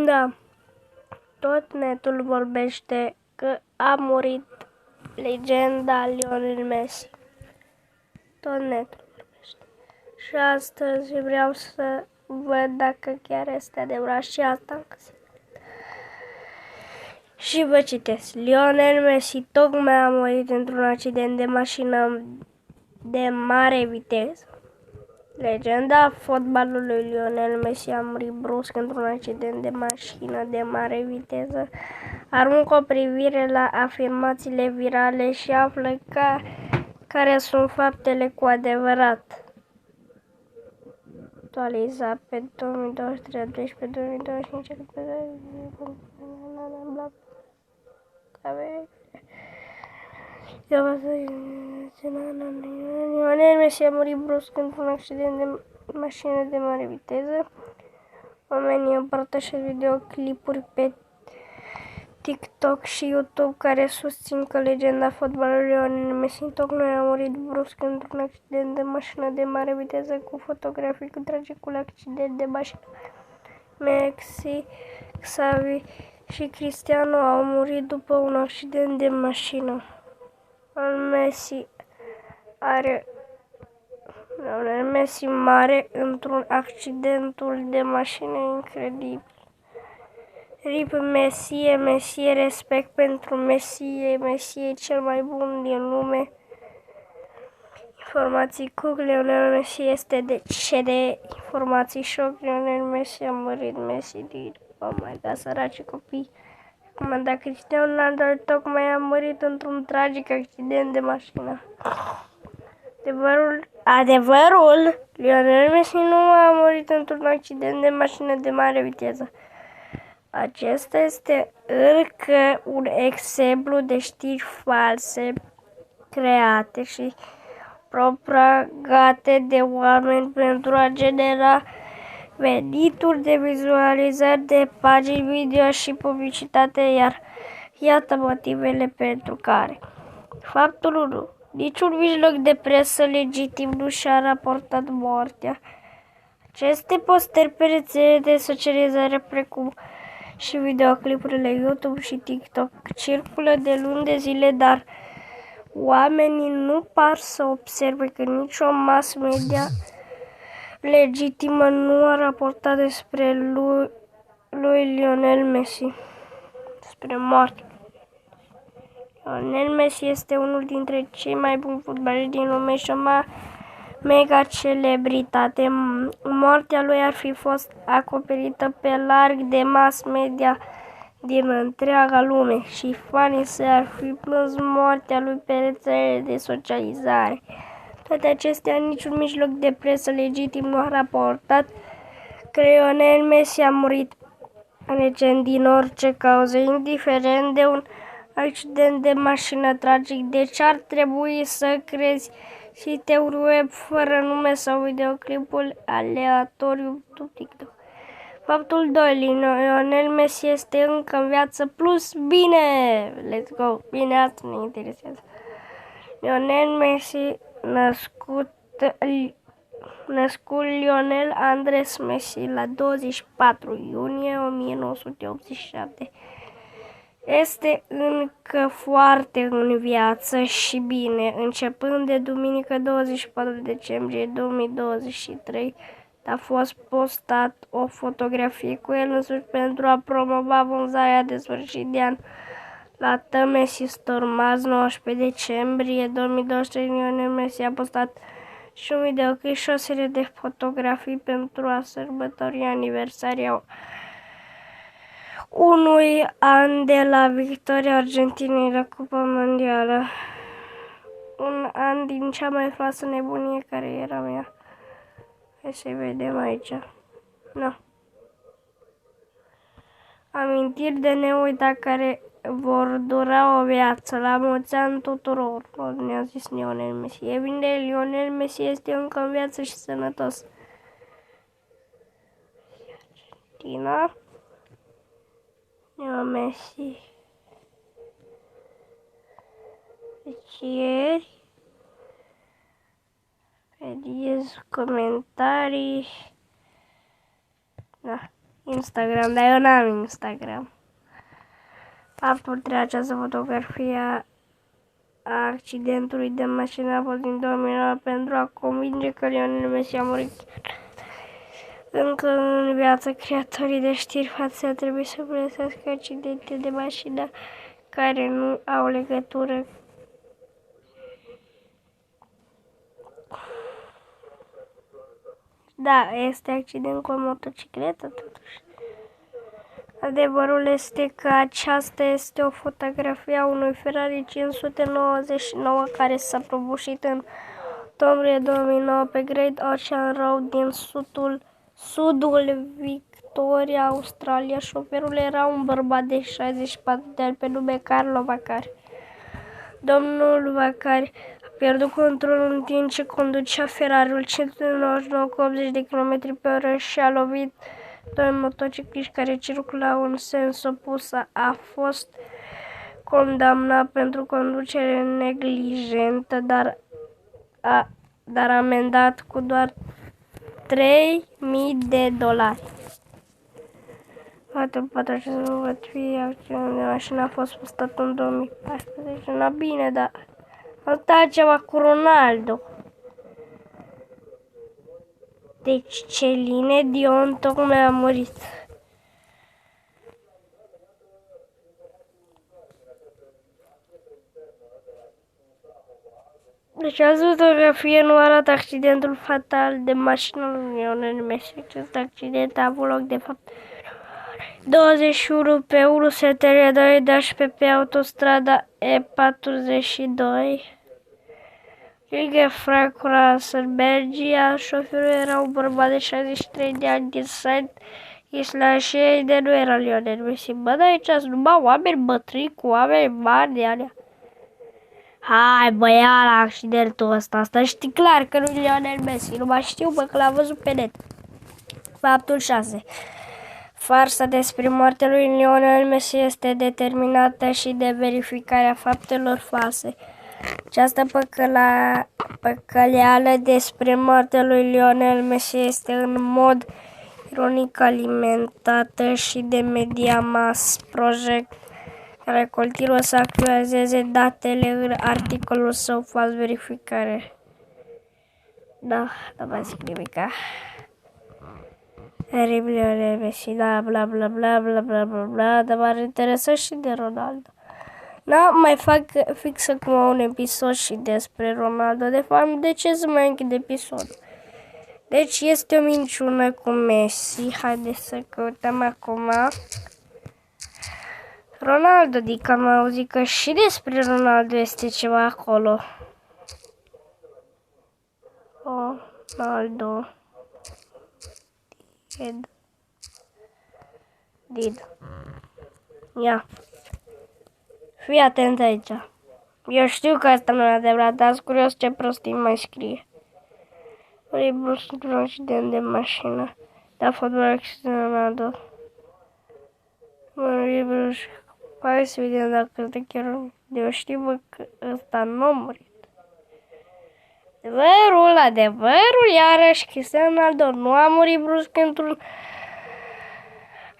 Da, tot netul vorbește că a murit legenda Lionel Messi. Tot netul vorbește. Și astăzi vreau să văd dacă chiar este adevărat și asta am găsit. Și vă citesc. Lionel Messi tocmai a murit într-un accident de mașină de mare viteză. Legenda fotbalului Lionel Messi a murit brusc într-un accident de mașină de mare viteză. Aruncă o privire la afirmațiile virale și află care sunt faptele cu adevărat. Actualizat pe 2023, 12, 2025, Lionel Messi a murit brusc într-un accident de mașină de mare viteză. Oamenii împărtășesc videoclipuri pe TikTok și YouTube care susțin că legenda fotbalului Lionel Messi tocmai a murit brusc într-un accident de mașină de mare viteză cu fotografii cu tragicul accident de mașină. Messi, Xavi și Cristiano au murit după un accident de mașină. Lionel Messi mare într-un accidentul de mașină incredibil. RIP Messi, respect pentru Messi e cel mai bun din lume. Informații cu Lionel Messi este de informații șoc. Lionel Messi a murit, Messi din oh my god, săraci copii. Comanda Cristiano Ronaldo tocmai a murit într-un tragic accident de mașină. Adevărul, Lionel Messi nu a murit într-un accident de mașină de mare viteză. Acesta este încă un exemplu de știri false create și propagate de oameni pentru a genera venituri de vizualizări de pagini video și publicitate, iar iată motivele pentru care. Faptul 1. Niciun mijloc de presă legitim nu și-a raportat moartea. Aceste postări pe rețele de socializare precum și videoclipurile YouTube și TikTok circulă de luni de zile, dar oamenii nu par să observe că nicio mass media legitimă nu a raportat despre lui Lionel Messi, despre moarte. Lionel Messi este unul dintre cei mai buni fotbaliști din lume și o mega celebritate. Moartea lui ar fi fost acoperită pe larg de mass media din întreaga lume și fanii s-ar fi plâns moartea lui pe rețelele de socializare. Toate acestea, niciun mijloc de presă legitim nu a raportat că Lionel Messi a murit recent din orice cauză, indiferent de un accident de mașină tragic. Deci ar trebui să crezi site-uri web fără nume sau videoclipul aleatoriu TikTok. Faptul 2. Lionel Messi este încă în viață plus bine. Let's go. Bine, asta ne interesează. Lionel Messi, născut Lionel Andres Messi la 24 iunie 1987. Este încă foarte în viață și bine. Începând de duminică 24 decembrie 2023, a fost postat o fotografie cu el însuși pentru a promova vânzarea de sfârșit de an la The Messi Store. Marți 19 decembrie 2023, Lionel Messi a postat și un videoclip și o serie de fotografii pentru a sărbători aniversaria unui an de la victoria Argentinei la Cupa Mondială. Un an din cea mai frumoasă nebunie care era mea. Hai să vedem aici. No. Amintiri de neuitat care vor dura o viață. La mulți ani tuturor, ne-a zis Lionel Messi. E bine, Lionel Messi este încă în viață și sănătos. Argentina. Lionel Messi. Deci ieri. Vediți comentarii. Da. Instagram, dar eu n-am Instagram. Raportarea această fotografie a accidentului de mașină a fost din 2009 pentru a convinge că Lionel Messi a murit. Încă în viață, creatorii de știri față trebuie să părăsească accidente de mașină care nu au legătură. Da, este accident cu o motocicletă, totuși. Adevărul este că aceasta este o fotografie a unui Ferrari 599 care s-a prăbușit în octombrie 2009 pe Great Ocean Road din sudul Victoria, Australia. Șoferul era un bărbat de 64 de ani pe nume Carlo Vaccari. Domnul Vaccari a pierdut controlul în timp ce conducea Ferrariul 599 cu 80 de km pe oră și a lovit doi motocicliști care circulau în sens opus. A fost condamnat pentru conducere neglijentă, dar amendat cu doar $3.000. Faptul patrulul acțiunea de mașină a fost postat în 2014. Na bine, dar asta ceva cu Ronaldo. Deci Celine Dion tocmai a murit. Deci această fotografie nu arată accidentul fatal de mașină lui Lionel Messi. Acest accident a avut loc de fapt 21 pe 1 STR 2 pe autostrada E42. Lângă Frank Russell, Belgia. Șoferul era un bărbat de 63 de ani din Saint Isla și de nu era Lionel Messi. Bă, dar aici sunt numai oameni bătrâni cu oameni mari de alea. Hai bă, ia la accidentul ăsta. Asta știi clar că nu e Lionel Messi. Nu mai știu, bă, că l-am văzut pe net. Faptul 6. Farsa despre moartea lui Lionel Messi este determinată și de verificarea faptelor false. Această păcăleală despre moartea lui Lionel Messi este în mod ironic alimentată și de Media Mass Project, care continuă să actualizeze datele în articolul său fals verificare. Da, nu mai zic nimica. Lionel Messi, da, bla bla bla bla bla bla bla, dar m-ar interesa și de Ronaldo. Da, mai fac fix acum un episod și despre Ronaldo. De fapt, de ce să mai închid episodul? Deci este o minciună cu Messi. Haideți să căutăm acum Ronaldo, adică am auzit că și despre Ronaldo este ceva acolo. Ronaldo. Did. Ia. Fii atent aici. Eu știu că asta nu e adevărat, dar sunt curios ce prostii mai scrie. Oribus într-un accident de mașină. Da, fotbal accident Ronaldo. Oribus. Hai să vedem dacă te chiar... Eu știu, bă, că ăsta nu a murit. Adevărul, iarăși, Cristiano Ronaldo nu a murit brusc într-un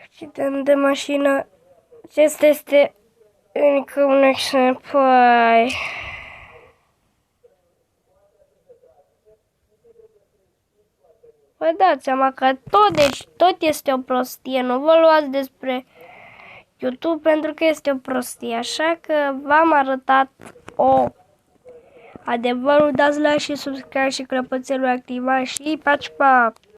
accident de mașină. Acesta este încă un exemplu. Vă dați seama că tot este o prostie. Nu vă luați despre YouTube pentru că este o prostie. Așa că v-am arătat adevărul. Dați like și subscribe și clopoțelul activat și pa!